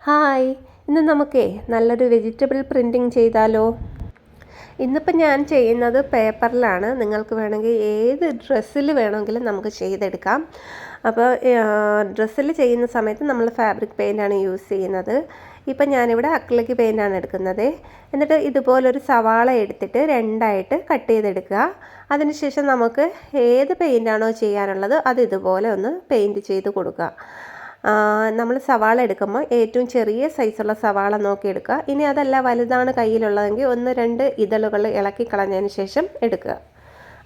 Hi, ഇന്ന് നമുക്കേ നല്ലൊരു വെജിറ്റബിൾ പ്രിൻറ്റിങ് ചെയ്താലോ? ഇന്നിപ്പോൾ ഞാൻ ചെയ്യുന്നത് പേപ്പറിലാണ്. നിങ്ങൾക്ക് വേണമെങ്കിൽ ഏത് ഡ്രസ്സിൽ വേണമെങ്കിലും നമുക്ക് ചെയ്തെടുക്കാം. അപ്പോൾ ഡ്രസ്സിൽ ചെയ്യുന്ന സമയത്ത് നമ്മൾ ഫാബ്രിക് പെയിൻ്റാണ് യൂസ് ചെയ്യുന്നത്. ഇപ്പം ഞാനിവിടെ അക്രിലിക് പെയിൻ്റാണ് എടുക്കുന്നത്. എന്നിട്ട് ഇതുപോലൊരു സവാള എടുത്തിട്ട് രണ്ടായിട്ട് കട്ട് ചെയ്തെടുക്കുക. അതിനുശേഷം നമുക്ക് ഏത് പെയിൻ്റാണോ ചെയ്യാനുള്ളത് അത് ഇതുപോലെ ഒന്ന് പെയിൻറ്റ് ചെയ്ത് കൊടുക്കുക. നമ്മൾ സവാള എടുക്കുമ്പോൾ ഏറ്റവും ചെറിയ സൈസുള്ള സവാള നോക്കി എടുക്കുക. ഇനി അതല്ല വലുതാണ് കയ്യിലുള്ളതെങ്കിൽ 1-2 ഇതളുകൾ ഇളക്കി കളഞ്ഞതിന് ശേഷം എടുക്കുക.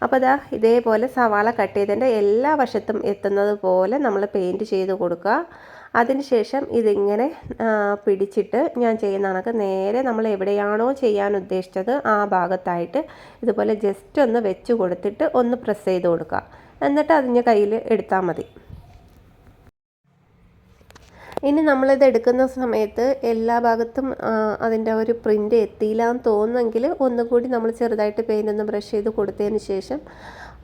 അപ്പോൾ ഇതേപോലെ സവാള കട്ട് ചെയ്തതിൻ്റെ എല്ലാ വശത്തും എത്തുന്നത് പോലെ നമ്മൾ പെയിൻറ്റ് ചെയ്ത് കൊടുക്കുക. അതിനുശേഷം ഇതിങ്ങനെ പിടിച്ചിട്ട് ഞാൻ ചെയ്യുന്ന കണക്ക് നേരെ നമ്മൾ എവിടെയാണോ ചെയ്യാൻ ഉദ്ദേശിച്ചത് ആ ഭാഗത്തായിട്ട് ഇതുപോലെ ജസ്റ്റ് ഒന്ന് വെച്ച് കൊടുത്തിട്ട് ഒന്ന് പ്രസ് ചെയ്ത് കൊടുക്കുക. എന്നിട്ട് അതിൻ്റെ കയ്യിൽ എടുത്താൽ മതി. ഇനി നമ്മളിത് എടുക്കുന്ന സമയത്ത് എല്ലാ ഭാഗത്തും അതിൻ്റെ ഒരു പ്രിൻ്റ് എത്തിയില്ല എന്ന് തോന്നുമെങ്കിൽ ഒന്നുകൂടി നമ്മൾ ചെറുതായിട്ട് പെയിൻ്റ് ഒന്ന് ബ്രഷ് ചെയ്ത് കൊടുത്തതിന് ശേഷം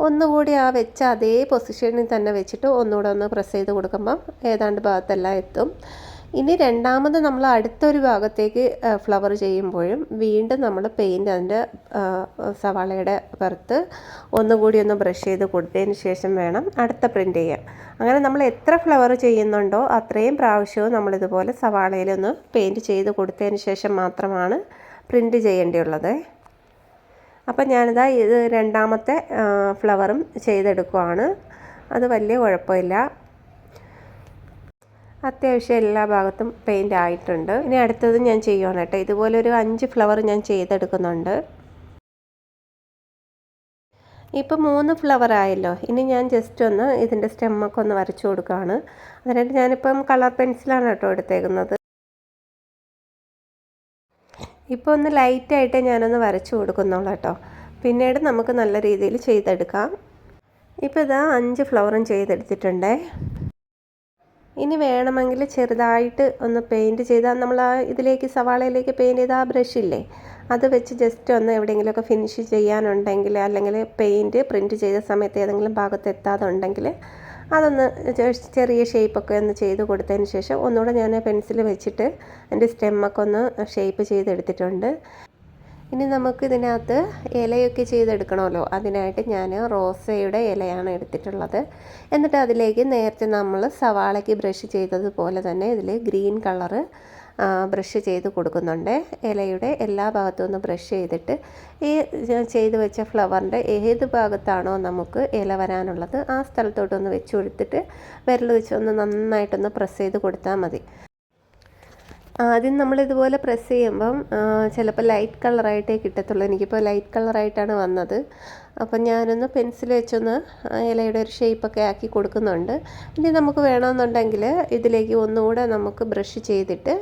ഒന്നുകൂടി ആ വെച്ച അതേ പൊസിഷനിൽ തന്നെ വെച്ചിട്ട് ഒന്നുകൂടെ ഒന്ന് പ്രസ് ചെയ്ത് കൊടുക്കുമ്പം ഏതാണ്ട് ഭാഗത്തെല്ലാം എത്തും. ഇനി രണ്ടാമത് നമ്മൾ അടുത്തൊരു ഭാഗത്തേക്ക് ഫ്ലവർ ചെയ്യുമ്പോഴും വീണ്ടും നമ്മൾ പെയിൻ്റ് അതിൻ്റെ സവാളയുടെ പുറത്ത് ഒന്നുകൂടി ഒന്ന് ബ്രഷ് ചെയ്ത് കൊടുത്തതിന് ശേഷം വേണം അടുത്ത പ്രിൻ്റ് ചെയ്യാൻ. അങ്ങനെ നമ്മൾ എത്ര ഫ്ലവർ ചെയ്യുന്നുണ്ടോ അത്രയും പ്രാവശ്യവും നമ്മളിതുപോലെ സവാളയിലൊന്ന് പെയിൻറ്റ് ചെയ്ത് കൊടുത്തതിന് ശേഷം മാത്രമാണ് പ്രിൻ്റ് ചെയ്യേണ്ടിയുള്ളത്. അപ്പം ഞാനിതാ ഇത് രണ്ടാമത്തെ ഫ്ലവറും ചെയ്തെടുക്കുവാണ്. അത് വലിയ കുഴപ്പമില്ല. അത്യാവശ്യം എല്ലാ ഭാഗത്തും പെയിൻ്റ് ആയിട്ടുണ്ട്. ഇനി അടുത്തത് ഞാൻ ചെയ്യുവാണ് കേട്ടോ. ഇതുപോലൊരു 5 ഫ്ലവർ ഞാൻ ചെയ്തെടുക്കുന്നുണ്ട്. ഇപ്പോൾ 3 ഫ്ലവർ ആയല്ലോ. ഇനി ഞാൻ ജസ്റ്റ് ഒന്ന് ഇതിൻ്റെ സ്റ്റെമ്മൊക്കെ ഒന്ന് വരച്ചു കൊടുക്കുകയാണ്. അതിനായിട്ട് ഞാനിപ്പം കളർ പെൻസിലാണ് കേട്ടോ എടുത്തേക്കുന്നത്. ഇപ്പോൾ ഒന്ന് ലൈറ്റായിട്ട് ഞാനൊന്ന് വരച്ചു കൊടുക്കുന്നുള്ളൂ കേട്ടോ. പിന്നീട് നമുക്ക് നല്ല രീതിയിൽ ചെയ്തെടുക്കാം. ഇപ്പോൾ ഇതാ 5 ഫ്ലവറും ചെയ്തെടുത്തിട്ടുണ്ടേ. ഇനി വേണമെങ്കിൽ ചെറുതായിട്ട് ഒന്ന് പെയിൻറ്റ് ചെയ്താൽ നമ്മൾ ഇതിലേക്ക് സവാളയിലേക്ക് പെയിൻറ്റ് ചെയ്ത ആ ബ്രഷില്ലേ അത് വെച്ച് ജസ്റ്റ് ഒന്ന് എവിടെയെങ്കിലുമൊക്കെ ഫിനിഷ് ചെയ്യാനുണ്ടെങ്കിൽ അല്ലെങ്കിൽ പെയിൻറ്റ് പ്രിൻറ്റ് ചെയ്ത സമയത്ത് ഏതെങ്കിലും ഭാഗത്ത് എത്താതെ ഉണ്ടെങ്കിൽ അതൊന്ന് ചെറിയ ഷേപ്പൊക്കെ ഒന്ന് ചെയ്ത് കൊടുത്തതിന് ശേഷം ഒന്നുകൂടെ ഞാൻ പെൻസിൽ വെച്ചിട്ട് എൻ്റെ സ്റ്റെമ്മൊക്കെ ഒന്ന് ഷേപ്പ് ചെയ്തെടുത്തിട്ടുണ്ട്. ഇനി നമുക്ക് ഇതിനകത്ത് ഇലയൊക്കെ ചെയ്തെടുക്കണമല്ലോ. അതിനായിട്ട് ഞാൻ റോസയുടെ ഇലയാണ് എടുത്തിട്ടുള്ളത്. എന്നിട്ട് അതിലേക്ക് നേരത്തെ നമ്മൾ സവാളയ്ക്ക് ബ്രഷ് ചെയ്തതുപോലെ തന്നെ ഇതിൽ ഗ്രീൻ കളറ് ബ്രഷ് ചെയ്ത് കൊടുക്കുന്നുണ്ട്. ഇലയുടെ എല്ലാ ഭാഗത്തും ഒന്ന് ബ്രഷ് ചെയ്തിട്ട് ഈ ചെയ്ത് വെച്ച ഫ്ലവറിൻ്റെ ഏത് ഭാഗത്താണോ നമുക്ക് ഇല വരാനുള്ളത് ആ സ്ഥലത്തോട്ടൊന്ന് വെച്ച് കൊടുത്തിട്ട് വിരൽ വെച്ച് ഒന്ന് നന്നായിട്ടൊന്ന് പ്രസ് ചെയ്ത് കൊടുത്താൽ മതി. ആദ്യം നമ്മളിതുപോലെ പ്രസ് ചെയ്യുമ്പം ചിലപ്പോൾ ലൈറ്റ് കളറായിട്ടേ കിട്ടത്തുള്ളൂ. എനിക്കിപ്പോൾ ലൈറ്റ് കളറായിട്ടാണ് വന്നത്. അപ്പം ഞാനൊന്ന് പെൻസിൽ വെച്ചൊന്ന് ഇലയുടെ ഒരു ഷേപ്പൊക്കെ ആക്കി കൊടുക്കുന്നുണ്ട്. ഇനി നമുക്ക് വേണമെന്നുണ്ടെങ്കിൽ ഇതിലേക്ക് ഒന്നുകൂടെ നമുക്ക് ബ്രഷ് ചെയ്തിട്ട്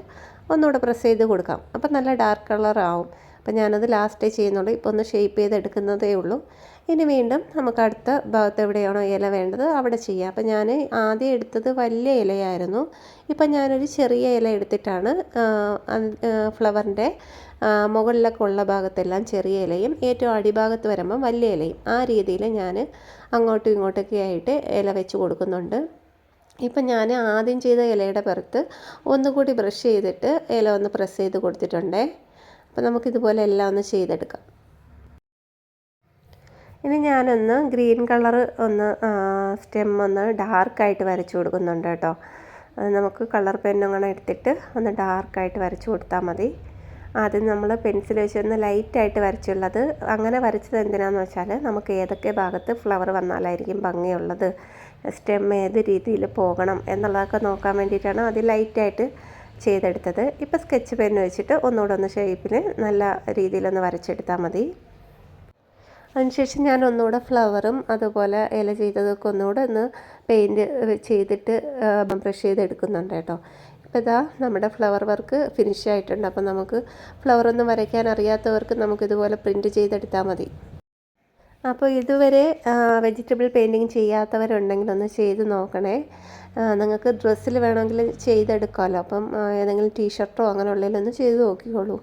ഒന്നുകൂടെ പ്രസ് ചെയ്ത് കൊടുക്കാം. അപ്പം നല്ല ഡാർക്ക് കളറാവും. അപ്പം ഞാനത് ലാസ്റ്റേ ചെയ്യുന്നുള്ളൂ. ഇപ്പോൾ ഒന്ന് ഷേപ്പ് ചെയ്തെടുക്കുന്നതേ ഉള്ളൂ. ഇനി വീണ്ടും നമുക്ക് അടുത്ത ഭാഗത്ത് എവിടെയാണോ ഇല വേണ്ടത് അവിടെ ചെയ്യാം. അപ്പം ഞാൻ ആദ്യം എടുത്തത് വലിയ ഇലയായിരുന്നു. ഇപ്പം ഞാനൊരു ചെറിയ ഇല എടുത്തിട്ടാണ് ഫ്ലവറിൻ്റെ മുകളിലൊക്കെ ഉള്ള ഭാഗത്തെല്ലാം ചെറിയ ഇലയും ഏറ്റവും അടിഭാഗത്ത് വരുമ്പം വലിയ ഇലയും ആ രീതിയിൽ ഞാൻ അങ്ങോട്ടും ഇങ്ങോട്ടൊക്കെ ആയിട്ട് ഇല വെച്ച് കൊടുക്കുന്നുണ്ട്. ഇപ്പം ഞാൻ ആദ്യം ചെയ്ത ഇലയുടെ പുറത്ത് ഒന്നുകൂടി ബ്രഷ് ചെയ്തിട്ട് ഇല ഒന്ന് പ്രസ് ചെയ്ത് കൊടുത്തിട്ടുണ്ടേ. അപ്പോൾ നമുക്കിതുപോലെ എല്ലാം ഒന്ന് ചെയ്തെടുക്കാം. ഇനി ഞാനൊന്ന് ഗ്രീൻ കളർ ഒന്ന് സ്റ്റെം ഒന്ന് ഡാർക്കായിട്ട് വരച്ചു കൊടുക്കുന്നുണ്ട് കേട്ടോ. അത് നമുക്ക് കളർ പെന്നങ്ങനെ എടുത്തിട്ട് ഒന്ന് ഡാർക്കായിട്ട് വരച്ചു കൊടുത്താൽ മതി. ആദ്യം നമ്മൾ പെൻസിൽ വെച്ച് ഒന്ന് ലൈറ്റായിട്ട് വരച്ചുള്ളത്. അങ്ങനെ വരച്ചത് എന്തിനാണെന്ന് വെച്ചാൽ നമുക്ക് ഏതൊക്കെ ഭാഗത്ത് ഫ്ലവർ വന്നാലായിരിക്കും ഭംഗിയുള്ളത്, സ്റ്റെം ഏത് രീതിയിൽ പോകണം എന്നുള്ളതൊക്കെ നോക്കാൻ വേണ്ടിയിട്ടാണ് അത് ലൈറ്റായിട്ട് ചെയ്തെടുത്തത്. ഇപ്പോൾ സ്കെച്ച് പെന്ന് വെച്ചിട്ട് ഒന്നുകൂടെ ഒന്ന് ഷേപ്പിൽ നല്ല രീതിയിലൊന്ന് വരച്ചെടുത്താൽ മതി. അതിനുശേഷം ഞാൻ ഒന്നുകൂടെ ഫ്ലവറും അതുപോലെ ഇല ചെയ്തതൊക്കെ ഒന്നുകൂടെ ഒന്ന് പെയിൻറ്റ് ചെയ്തിട്ട് ബ്രഷ് ചെയ്തെടുക്കുന്നുണ്ട് കേട്ടോ. ഇപ്പോൾ ഇതാ നമ്മുടെ ഫ്ലവർ വർക്ക് ഫിനിഷ് ആയിട്ടുണ്ട്. അപ്പോൾ നമുക്ക് ഫ്ലവറൊന്നും വരയ്ക്കാൻ അറിയാത്തവർക്ക് നമുക്കിതുപോലെ പ്രിൻറ്റ് ചെയ്തെടുത്താൽ മതി. അപ്പോൾ ഇതുവരെ വെജിറ്റബിൾ പെയിൻറ്റിങ് ചെയ്യാത്തവരുണ്ടെങ്കിൽ ഒന്ന് ചെയ്ത് നോക്കണേ. നിങ്ങൾക്ക് ഡ്രസ്സിൽ വേണമെങ്കിൽ ചെയ്തെടുക്കാമല്ലോ. അപ്പം ഏതെങ്കിലും ടീഷർട്ടോ അങ്ങനെയുള്ളതിലൊന്ന് ചെയ്ത് നോക്കിക്കോളൂ.